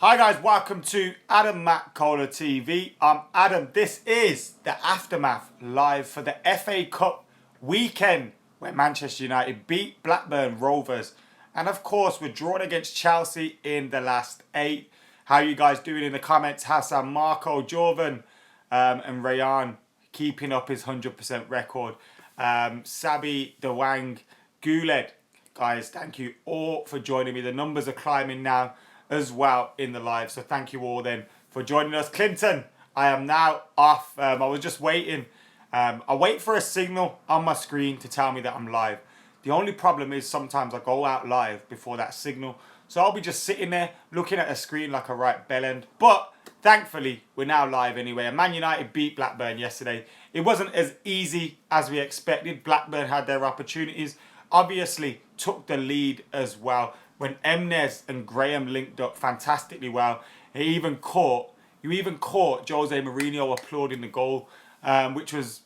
Hi guys, welcome to Adam McKola TV. I'm Adam. This is the Aftermath live for the FA Cup weekend where Manchester United beat Blackburn Rovers. And of course, we're drawn against Chelsea in the last 8. How are you guys doing in the comments? Hassan, Marco, Jovan and Rayan keeping up his 100% record. Sabi, Dewang, Guled. Guys, thank you all for joining me. The numbers are climbing now as well in the live. So thank you all then for joining us. Clinton, I am now off. I was just waiting. I wait for a signal on my screen to tell me that I'm live. The only problem is sometimes I go out live before that signal. So I'll be just sitting there looking at a screen like a right bellend. But thankfully, we're now live anyway. And Man United beat Blackburn yesterday. It wasn't as easy as we expected. Blackburn had their opportunities. Obviously, took the lead as well when Emnes and Graham linked up fantastically well. You even caught Jose Mourinho applauding the goal, which was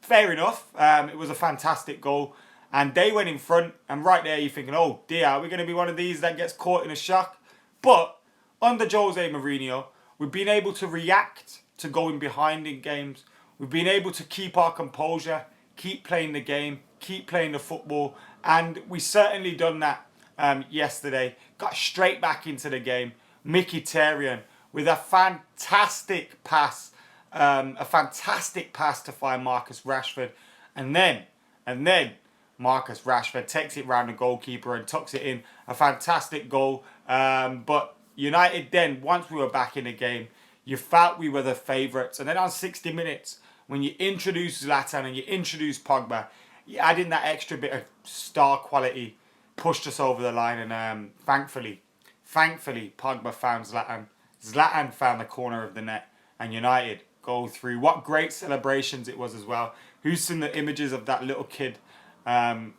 fair enough. It was a fantastic goal, and they went in front. And right there, you're thinking, oh dear, are we going to be one of these that gets caught in a shock? But under Jose Mourinho, we've been able to react to going behind in games. We've been able to keep our composure, keep playing the game, keep playing the football, and we certainly done that yesterday. Got straight back into the game. Mkhitaryan with a fantastic pass to find Marcus Rashford, and then Marcus Rashford takes it round the goalkeeper and tucks it in. A fantastic goal. But United then, once we were back in the game, you felt we were the favourites, and then on 60 minutes, when you introduce Zlatan and you introduce Pogba, you add in that extra bit of star quality, pushed us over the line, and thankfully, Pogba found Zlatan. Zlatan found the corner of the net, and United go through. What great celebrations it was as well. Who's seen the images of that little kid? And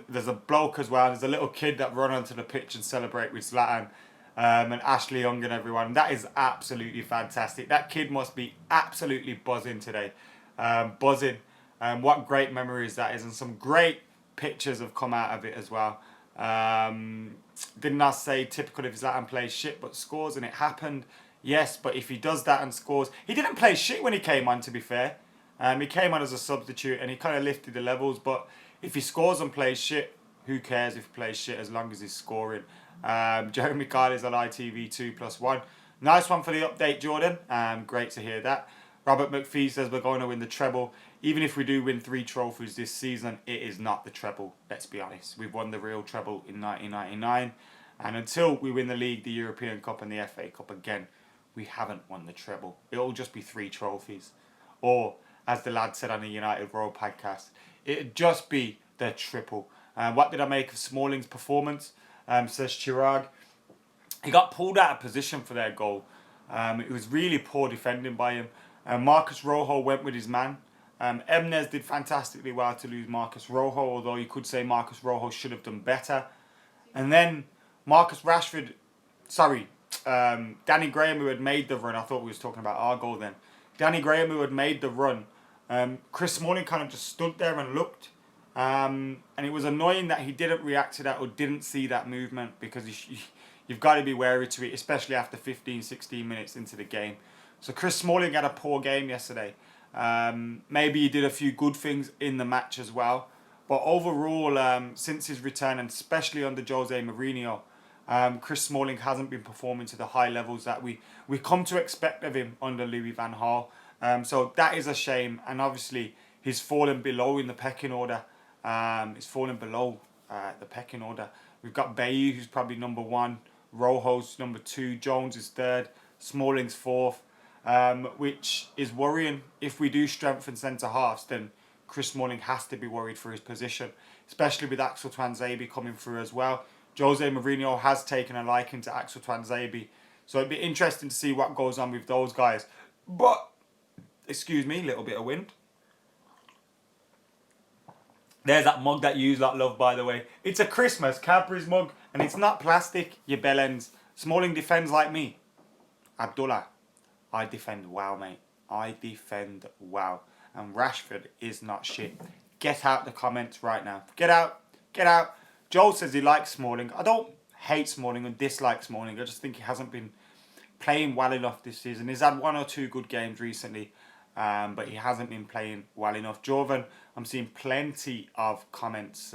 there's a bloke as well. There's a little kid that run onto the pitch and celebrate with Zlatan and Ashley Young and everyone. That is absolutely fantastic. That kid must be absolutely buzzing today. Buzzing. What great memories that is, and some great pictures have come out of it as well. Didn't I say typical if Zlatan plays shit but scores, and it happened? Yes, but if he does that and scores, he didn't play shit when he came on, to be fair. He came on as a substitute and he kind of lifted the levels, but if he scores and plays shit, who cares if he plays shit as long as he's scoring? Jeremy Kyle is on ITV 2+1. Nice one for the update, Jordan. Great to hear that. Robert McPhee says we're going to win the treble. Even if we do win 3 trophies this season, it is not the treble. Let's be honest. We've won the real treble in 1999. And until we win the league, the European Cup and the FA Cup again, we haven't won the treble. It'll just be 3 trophies. Or, as the lad said on the United Road podcast, it'd just be the triple. What did I make of Smalling's performance? Says Chirag. He got pulled out of position for their goal. It was really poor defending by him. Marcus Rojo went with his man. Emnes did fantastically well to lose Marcus Rojo, although you could say Marcus Rojo should have done better. And then Danny Graham, who had made the run. I thought we was talking about our goal then. Danny Graham, who had made the run. Chris Smalling kind of just stood there and looked. And it was annoying that he didn't react to that or didn't see that movement, because you've got to be wary to it, especially after 15, 16 minutes into the game. So Chris Smalling had a poor game yesterday. Maybe he did a few good things in the match as well. But overall, since his return, and especially under Jose Mourinho, Chris Smalling hasn't been performing to the high levels that we come to expect of him under Louis van Gaal. So that is a shame. And obviously, he's fallen below in the pecking order. He's fallen below the pecking order. We've got Bailly, who's probably number 1. Rojo's number 2. Jones is 3rd. Smalling's 4th. Which is worrying. If we do strengthen centre halves, then Chris Smalling has to be worried for his position, especially with Axel Tuanzebe coming through as well. Jose Mourinho has taken a liking to Axel Tuanzebe, so it'd be interesting to see what goes on with those guys. But, excuse me, little bit of wind. There's that mug that you love, by the way. It's a Christmas Cadbury's mug, and it's not plastic, you bellends. Smalling defends like me. Abdullah. I defend well, mate. I defend well. And Rashford is not shit. Get out the comments right now. Get out. Get out. Joel says he likes Smalling. I don't hate Smalling and dislike Smalling. I just think he hasn't been playing well enough this season. He's had 1 or 2 good games recently, but he hasn't been playing well enough. Jovan, I'm seeing plenty of comments.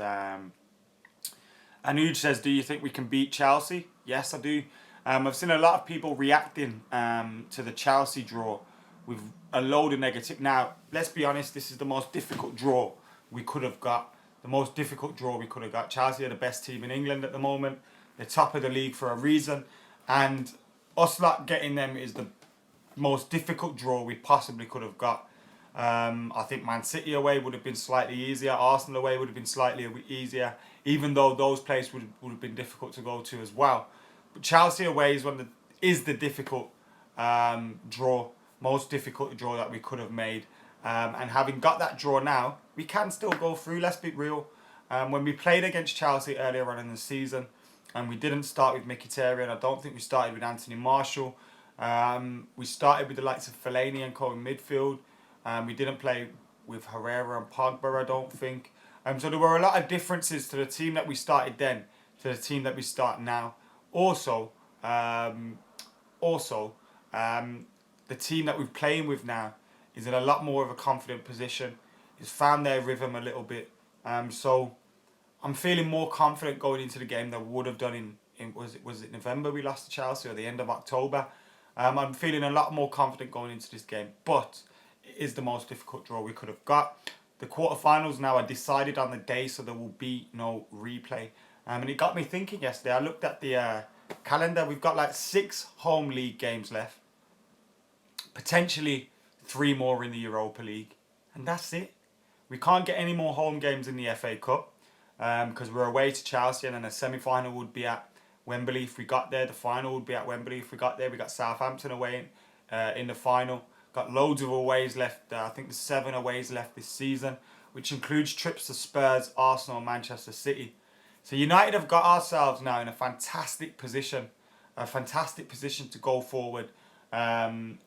Anuj says, do you think we can beat Chelsea? Yes, I do. I've seen a lot of people reacting to the Chelsea draw with a load of negative. Now, let's be honest, this is the most difficult draw we could have got. The most difficult draw we could have got. Chelsea are the best team in England at the moment. They're top of the league for a reason. And us not getting them is the most difficult draw we possibly could have got. I think Man City away would have been slightly easier. Arsenal away would have been slightly easier, even though those places would have been difficult to go to as well. But Chelsea away is the difficult draw, most difficult draw that we could have made. And having got that draw now, we can still go through. Let's be real. When we played against Chelsea earlier on in the season, and we didn't start with Mkhitaryan, I don't think we started with Anthony Martial. We started with the likes of Fellaini and Co in midfield. We didn't play with Herrera and Pogba, I don't think. So there were a lot of differences to the team that we started then to the team that we start now. Also, the team that we're playing with now is in a lot more of a confident position. It's found their rhythm a little bit. So I'm feeling more confident going into the game than I would have done in was it November we lost to Chelsea or the end of October. I'm feeling a lot more confident going into this game, but it is the most difficult draw we could have got. The quarterfinals now are decided on the day, so there will be no replay. And it got me thinking yesterday. I looked at the calendar. We've got like 6 home league games left. Potentially 3 more in the Europa League. And that's it. We can't get any more home games in the FA Cup because we're away to Chelsea, and then the semi-final would be at Wembley if we got there. The final would be at Wembley if we got there. We got Southampton away in the final. Got loads of aways left. I think there's 7 aways left this season, which includes trips to Spurs, Arsenal, and Manchester City. So United have got ourselves now in a fantastic position to go forward and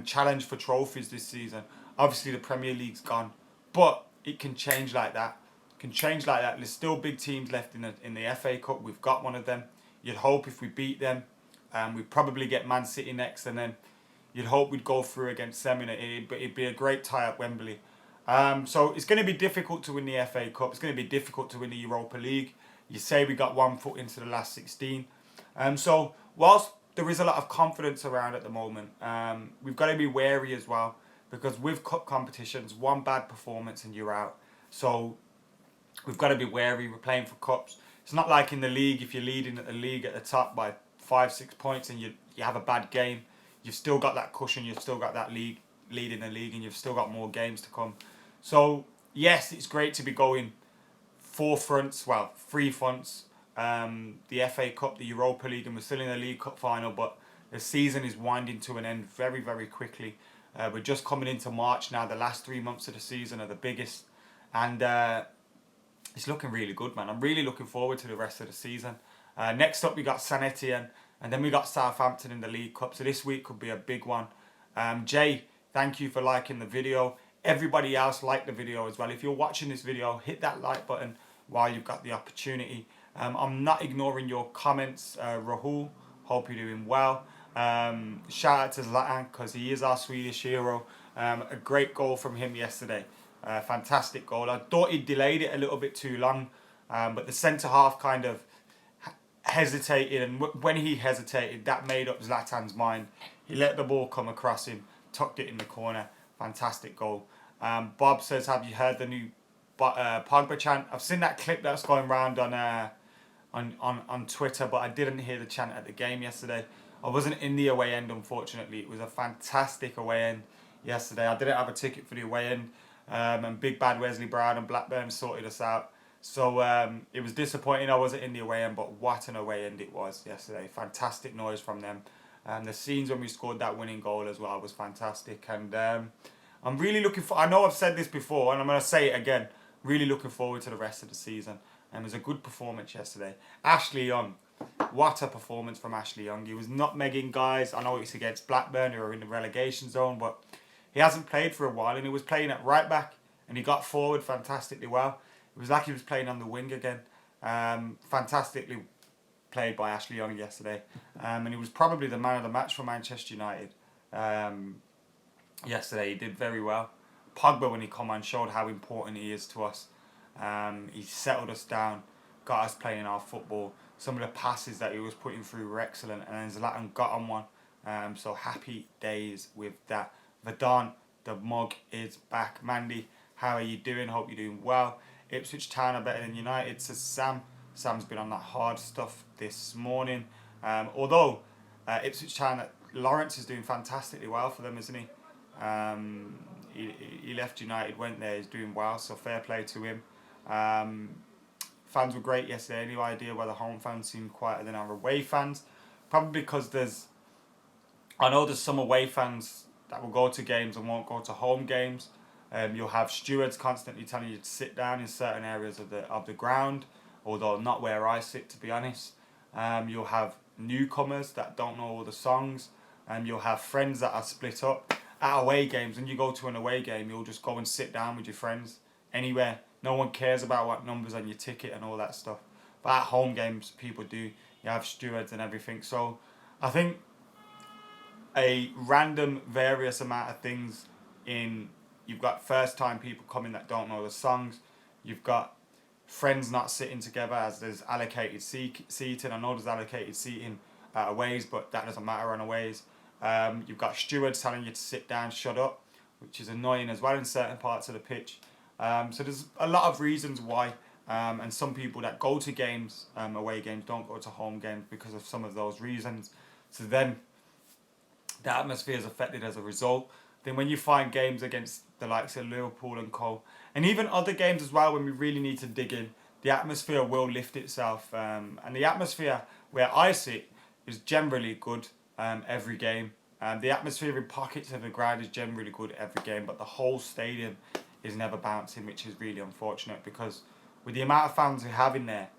challenge for trophies this season. Obviously, the Premier League's gone, but it can change like that. There's still big teams left in the FA Cup. We've got one of them. You'd hope if we beat them, we'd probably get Man City next, and then you'd hope we'd go through against them, and it'd be a great tie at Wembley. So it's going to be difficult to win the FA Cup. It's going to be difficult to win the Europa League. You say we got 1 foot into the last 16. So whilst there is a lot of confidence around at the moment, we've got to be wary as well, because with cup competitions, 1 bad performance and you're out. So we've got to be wary. We're playing for cups. It's not like in the league, if you're leading at the league at the top by 5-6 points and you have a bad game, you've still got that cushion, you've still got that lead in the league, and you've still got more games to come. So yes, it's great to be going 3 fronts, the FA Cup, the Europa League, and we're still in the League Cup final, but the season is winding to an end very, very quickly. We're just coming into March now. The last 3 months of the season are the biggest, and it's looking really good, man. I'm really looking forward to the rest of the season. Next up, we got St Etienne, and then we got Southampton in the League Cup. So this week could be a big one. Jay, thank you for liking the video. Everybody else like the video as well. If you're watching this video, hit that like button while you've got the opportunity. I'm not ignoring your comments, Rahul. Hope you're doing well. Shout out to Zlatan, because he is our Swedish hero. A great goal from him yesterday. Fantastic goal. I thought he delayed it a little bit too long, but the centre half kind of hesitated, and when he hesitated, that made up Zlatan's mind. He let the ball come across him, tucked it in the corner. Fantastic goal. Bob says, have you heard the new Pogba chant? I've seen that clip that's going around on Twitter, but I didn't hear the chant at the game yesterday. I wasn't in the away end, unfortunately. It was a fantastic away end yesterday. I didn't have a ticket for the away end, and Big Bad Wesley Brown and Blackburn sorted us out. So it was disappointing I wasn't in the away end, but what an away end it was yesterday. Fantastic noise from them. The scenes when we scored that winning goal as well was fantastic. And I'm really looking for... I know I've said this before, and I'm going to say it again. Really looking forward to the rest of the season. And it was a good performance yesterday. Ashley Young. What a performance from Ashley Young. He was nutmegging guys. I know it's against Blackburn, who are in the relegation zone, but he hasn't played for a while, and he was playing at right back, and he got forward fantastically well. It was like he was playing on the wing again. Fantastically played by Ashley Young yesterday. And he was probably the man of the match for Manchester United. Yesterday he did very well. Pogba, when he come on, showed how important he is to us. He settled us down, got us playing our football. Some of the passes that he was putting through were excellent, and then Zlatan got on one. So happy days with that. Verdant, the mug is back. Mandy, how are you doing? Hope you're doing well. Ipswich Town are better than United, says Sam. Sam's been on that hard stuff this morning. Although Ipswich Town, Lawrence is doing fantastically well for them, isn't he? He left United, went there, he's doing well, so fair play to him. Fans were great yesterday. Any idea why the home fans seem quieter than our away fans? Probably because I know there's some away fans that will go to games and won't go to home games. You'll have stewards constantly telling you to sit down in certain areas of the ground, although not where I sit, to be honest. You'll have newcomers that don't know all the songs. You'll have friends that are split up. At away games, when you go to an away game, you'll just go and sit down with your friends anywhere. No one cares about what numbers on your ticket and all that stuff. But at home games, people do. You have stewards and everything. So I think a random various amount of things you've got first time people coming that don't know the songs. You've got friends not sitting together as there's allocated seating. I know there's allocated seating at aways, but that doesn't matter on aways. You've got stewards telling you to sit down, shut up, which is annoying as well in certain parts of the pitch. So there's a lot of reasons why, and some people that go to games, away games, don't go to home games because of some of those reasons. So then the atmosphere is affected as a result. Then when you find games against the likes of Liverpool and co, and even other games as well, when we really need to dig in, the atmosphere will lift itself. And the atmosphere where I sit is generally good every game. The atmosphere in pockets of the ground is generally good every game, but the whole stadium is never bouncing, which is really unfortunate because with the amount of fans we have in there,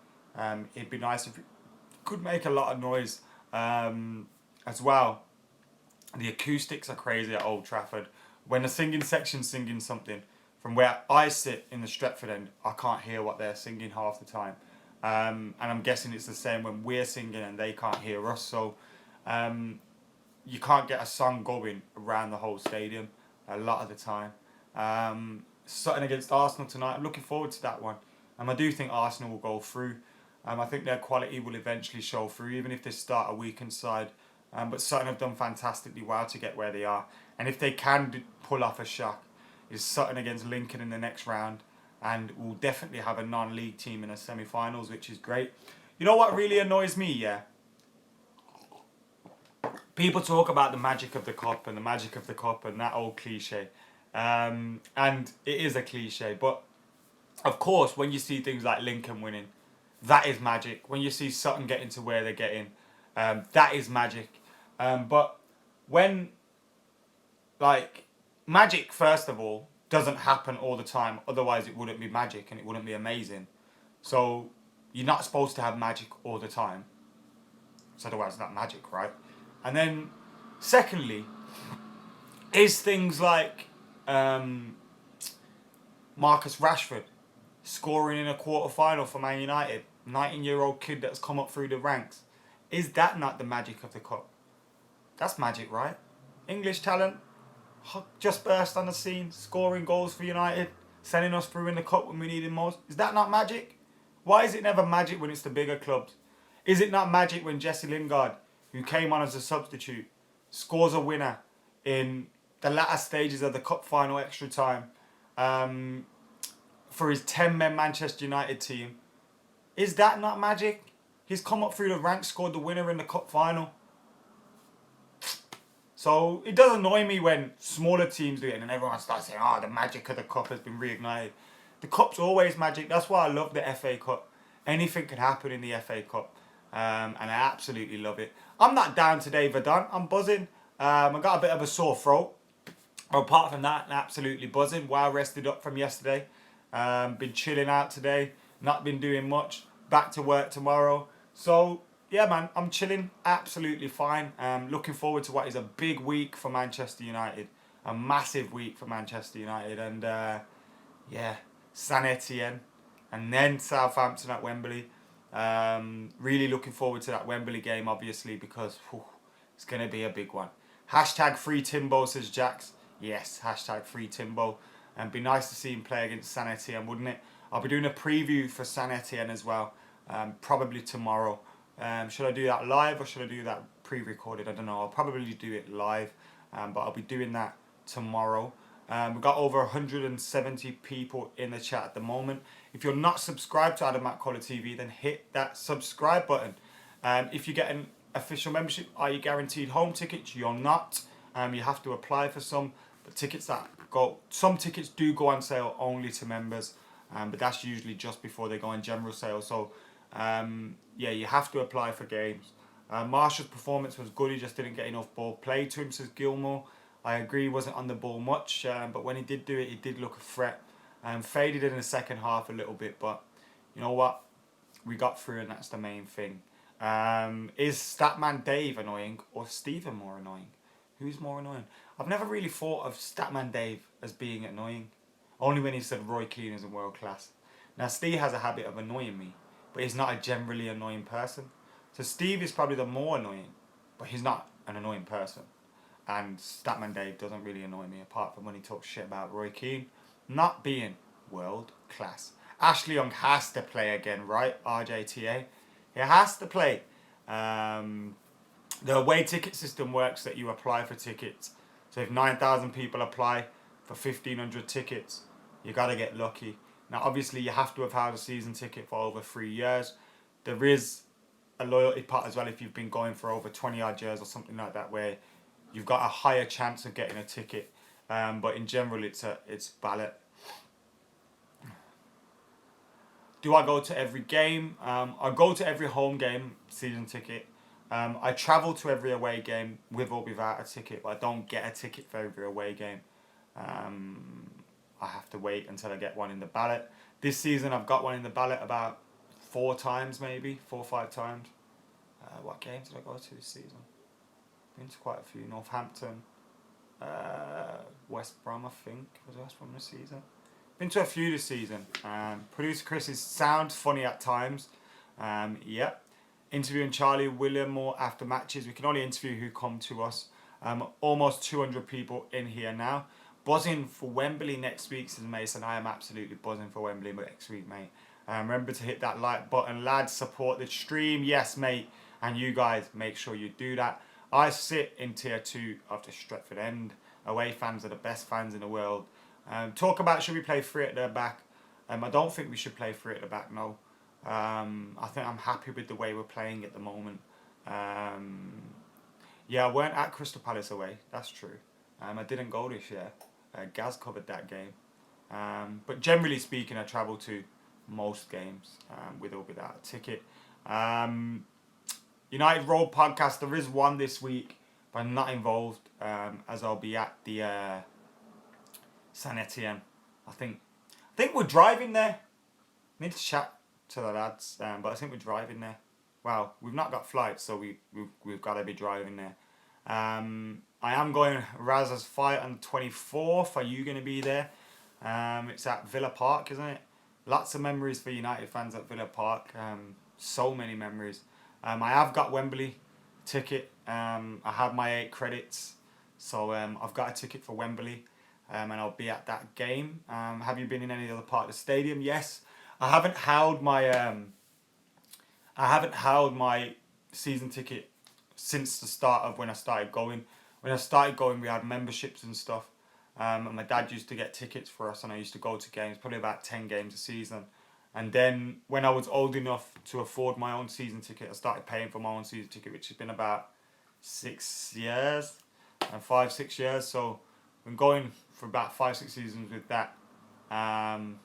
it'd be nice if we could make a lot of noise as well. The acoustics are crazy at Old Trafford. When the singing section's singing something, from where I sit in the Stretford end, I can't hear what they're singing half the time. And I'm guessing it's the same when we're singing and they can't hear us. So you can't get a song going around the whole stadium a lot of the time. Sutton against Arsenal tonight. I'm looking forward to that one. I do think Arsenal will go through. I think their quality will eventually show through, even if they start a weakened side. But Sutton have done fantastically well to get where they are. And if they can pull off a shock, is Sutton against Lincoln in the next round. And we'll definitely have a non-league team in the semi-finals, which is great. You know what really annoys me, yeah? People talk about the magic of the cup and the magic of the cup and that old cliche. And it is a cliche. But, of course, when you see things like Lincoln winning, that is magic. When you see Sutton getting to where they're getting, that is magic. But when, magic, first of all, doesn't happen all the time. Otherwise, it wouldn't be magic and it wouldn't be amazing. So, you're not supposed to have magic all the time. So otherwise, it's not magic, right? And then, secondly, is things like Marcus Rashford scoring in a quarter-final for Man United, 19-year-old kid that's come up through the ranks. Is that not the magic of the cup? That's magic, right? English talent, just burst on the scene, scoring goals for United, sending us through in the cup when we need him most. Is that not magic? Why is it never magic when it's the bigger clubs? Is it not magic when Jesse Lingard, who came on as a substitute, scores a winner in the latter stages of the cup final extra time for his 10-man Manchester United team? Is that not magic? He's come up through the ranks, scored the winner in the cup final. So it does annoy me when smaller teams do it and then everyone starts saying, the magic of the cup has been reignited. The cup's always magic. That's why I love the FA Cup. Anything can happen in the FA Cup. And I absolutely love it. I'm not down today, Verdant. I'm buzzing. I got a bit of a sore throat. But apart from that, absolutely buzzing. Well rested up from yesterday. Been chilling out today. Not been doing much. Back to work tomorrow. So, yeah, man, I'm chilling. Absolutely fine. Looking forward to what is a big week for Manchester United. A massive week for Manchester United. And, St Etienne. And then Southampton at Wembley. Really looking forward to that Wembley game, obviously, because it's going to be a big one. Hashtag free Timbo, says Jax. Yes, hashtag free Timbo. And be nice to see him play against St Etienne, wouldn't it? I'll be doing a preview for St Etienne as well, probably tomorrow. Should I do that live or should I do that pre-recorded? I don't know. I'll probably do it live, but I'll be doing that tomorrow. We've got over 170 people in the chat at the moment. If you're not subscribed to Adam McKola TV, then hit that subscribe button. If you get an official membership, are you guaranteed home tickets? You're not. You have to apply for some. But some tickets do go on sale only to members, but that's usually just before they go on general sale. So yeah, you have to apply for games. Marshall's performance was good. He just didn't get enough ball played to him, says Gilmore. I agree, he wasn't on the ball much, but when he did do it, he did look a threat. Faded in the second half a little bit, but you know what? We got through, and that's the main thing. Is Statman Dave annoying or Stephen more annoying? Who's more annoying? I've never really thought of Statman Dave as being annoying. Only when he said Roy Keane is a world class. Now, Steve has a habit of annoying me, but he's not a generally annoying person. So Steve is probably the more annoying, but he's not an annoying person. And Statman Dave doesn't really annoy me, apart from when he talks shit about Roy Keane not being world class. Ashley Young has to play again, right? RJTA. He has to play. The way ticket system works that you apply for tickets. So if 9,000 people apply for 1,500 tickets, you got to get lucky. Now, obviously, you have to have had a season ticket for over 3 years. There is a loyalty part as well if you've been going for over 20 odd years or something like that, where you've got a higher chance of getting a ticket. But in general, it's ballot. Do I go to every game? I go to every home game, season ticket. I travel to every away game with or without a ticket, but I don't get a ticket for every away game. I have to wait until I get one in the ballot. This season, I've got one in the ballot about 4 times, maybe 4 or 5 times. What games did I go to this season? Been to quite a few. Northampton, West Brom, I think. Was West Brom this season? Been to a few this season. Producer Chris sounds funny at times. Yep. Interviewing Charlie Williamore after matches. We can only interview who come to us. Almost 200 people in here now. Buzzing for Wembley next week, says Mason. I am absolutely buzzing for Wembley next week, mate. Remember to hit that like button, lads. Support the stream. Yes, mate. And you guys, make sure you do that. I sit in tier 2 of the Stretford End. Away fans are the best fans in the world. Talk about should we play 3 at the back. I don't think we should play 3 at the back, no. I think I'm happy with the way we're playing at the moment. Yeah, I weren't at Crystal Palace away, that's true. I didn't go this year. Gaz covered that game. But generally speaking, I travel to most games with or without a ticket. United Road podcast, there is one this week, but I'm not involved as I'll be at the St Etienne. I think we're driving there. I need to chat to the lads, but I think we're driving there. Well, we've not got flights, so we've got to be driving there. I am going Raz's fight on the 24th. Are you going to be there? It's at Villa Park, isn't it? Lots of memories for United fans at Villa Park. So many memories. I have got Wembley ticket. I have my 8 credits, so I've got a ticket for Wembley, and I'll be at that game. Have you been in any other part of the stadium? Yes. I haven't held my season ticket since the start of when I started going. When I started going, we had memberships and stuff. And my dad used to get tickets for us, and I used to go to games, probably about 10 games a season. And then when I was old enough to afford my own season ticket, I started paying for my own season ticket, which has been about 6 years, 5-6 years. So I've been going for about 5-6 seasons with that. And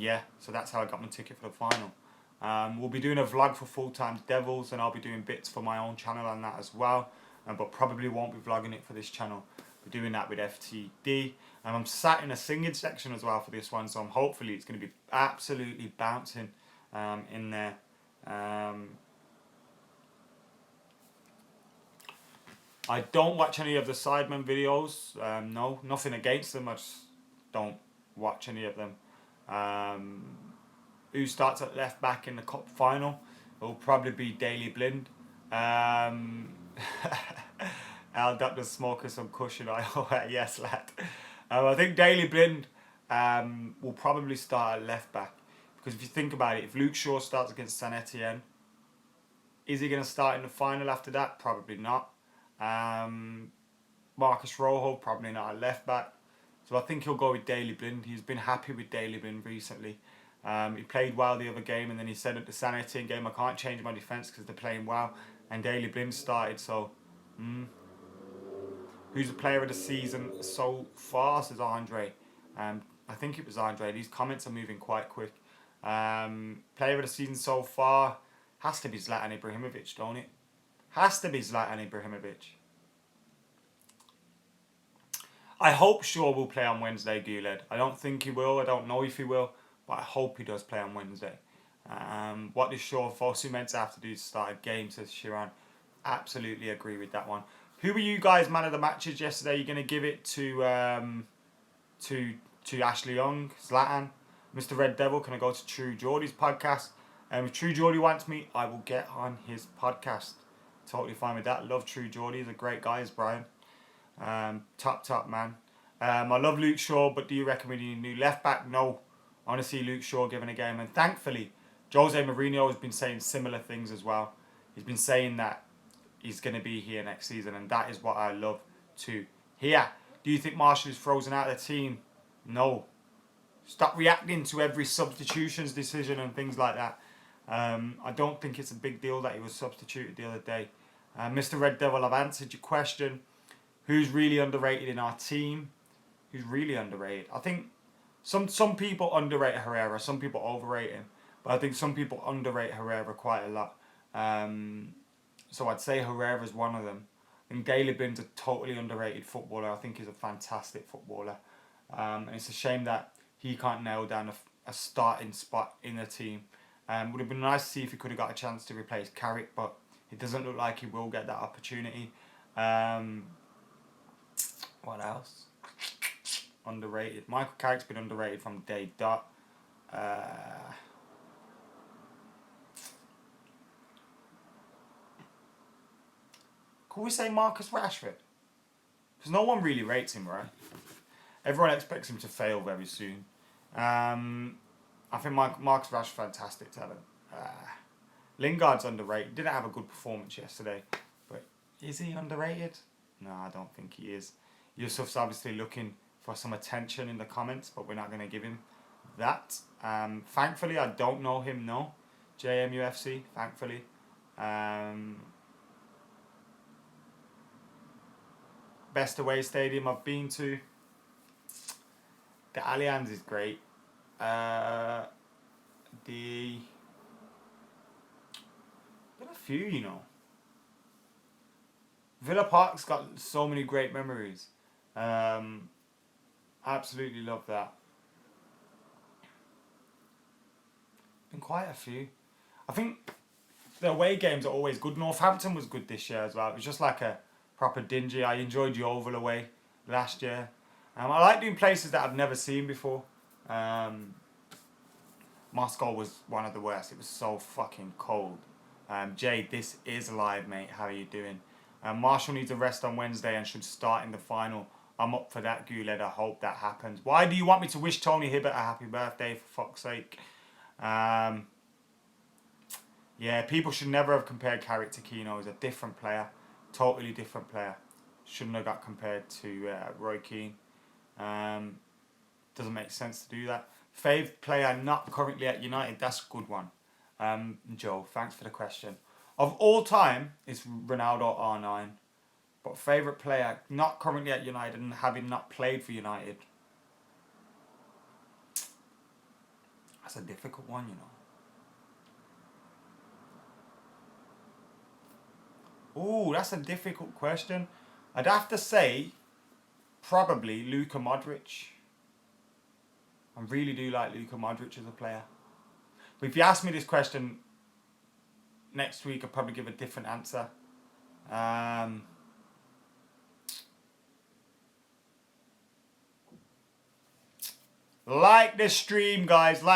yeah, so that's how I got my ticket for the final. We'll be doing a vlog for Full Time Devils, and I'll be doing bits for my own channel on that as well. But probably won't be vlogging it for this channel. We're doing that with FTD. And I'm sat in a singing section as well for this one, so hopefully it's going to be absolutely bouncing in there. I don't watch any of the Sidemen videos. No, nothing against them. I just don't watch any of them. who starts at left back in the cup final. It will probably be Daley Blind. Al Dr. Smoker some cushion. Yes, lad. I think Daley Blind will probably start at left back. Because if you think about it, if Luke Shaw starts against St Etienne, is he going to start in the final after that? Probably not. Marcus Rojo, probably not at left back. So I think he'll go with Daley Blind. He's been happy with Daley Blind recently. He played well the other game, and then he said at the St Etienne game, I can't change my defence because they're playing well. And Daley Blind started, so... Who's the player of the season so far, says Andre. I think it was Andre. These comments are moving quite quick. Player of the season so far has to be Zlatan Ibrahimovic, don't it? Has to be Zlatan Ibrahimovic. I hope Shaw will play on Wednesday, Guled. I don't think he will. I don't know if he will. But I hope he does play on Wednesday. What does Shaw forcing meant to have to do to start a game, says Shiran. Absolutely agree with that one. Who were you guys man of the matches yesterday? You're going to give it to Ashley Young, Zlatan, Mr. Red Devil? Can I go to True Geordie's podcast? If True Geordie wants me, I will get on his podcast. Totally fine with that. Love True Geordie. He's a great guy, is Brian. Top man. I love Luke Shaw, but do you reckon we need a new left back? No. I want to see Luke Shaw given a game. And thankfully, Jose Mourinho has been saying similar things as well. He's been saying that he's going to be here next season, and that is what I love to hear. Do you think Marshall is frozen out of the team? No. Stop reacting to every substitutions decision and things like that. I don't think it's a big deal that he was substituted the other day. Mr. Red Devil, I've answered your question. Who's really underrated in our team? Who's really underrated? I think some people underrate Herrera, some people overrate him. But I think some people underrate Herrera quite a lot. So I'd say Herrera's one of them. I think Daley Blind's a totally underrated footballer. I think he's a fantastic footballer. And it's a shame that he can't nail down a starting spot in the team. Would have been nice to see if he could have got a chance to replace Carrick, but it doesn't look like he will get that opportunity. What else? Underrated. Michael Carrick's been underrated from day dot. Could we say Marcus Rashford? Because no one really rates him, right? Everyone expects him to fail very soon. I think Marcus Rashford, fantastic talent. Lingard's underrated. Didn't have a good performance yesterday. But is he underrated? No, I don't think he is. Yusuf's obviously looking for some attention in the comments, but we're not going to give him that. Thankfully, I don't know him, no. JMUFC, thankfully. Best away stadium I've been to. The Allianz is great. There's a few, you know. Villa Park's got so many great memories. Absolutely love that. Been quite a few. I think the away games are always good. Northampton was good this year as well. It was just like a proper dingy. I enjoyed Yeovil away last year. I like doing places that I've never seen before. Moscow was one of the worst. It was so fucking cold. Jay, this is live, mate. How are you doing? Marshall needs a rest on Wednesday and should start in the final. I'm up for that, Guled. I hope that happens. Why do you want me to wish Tony Hibbert a happy birthday, for fuck's sake? Yeah, people should never have compared Carrick to Keano. He's a different player. Totally different player. Shouldn't have got compared to Roy Keane. Doesn't make sense to do that. Fave player not currently at United. That's a good one. Joe, thanks for the question. Of all time, it's Ronaldo R9. But favourite player not currently at United and having not played for United. That's a difficult one, you know. Ooh, that's a difficult question. I'd have to say probably Luka Modric. I really do like Luka Modric as a player. But if you ask me this question next week, I'll probably give a different answer. Like the stream, guys.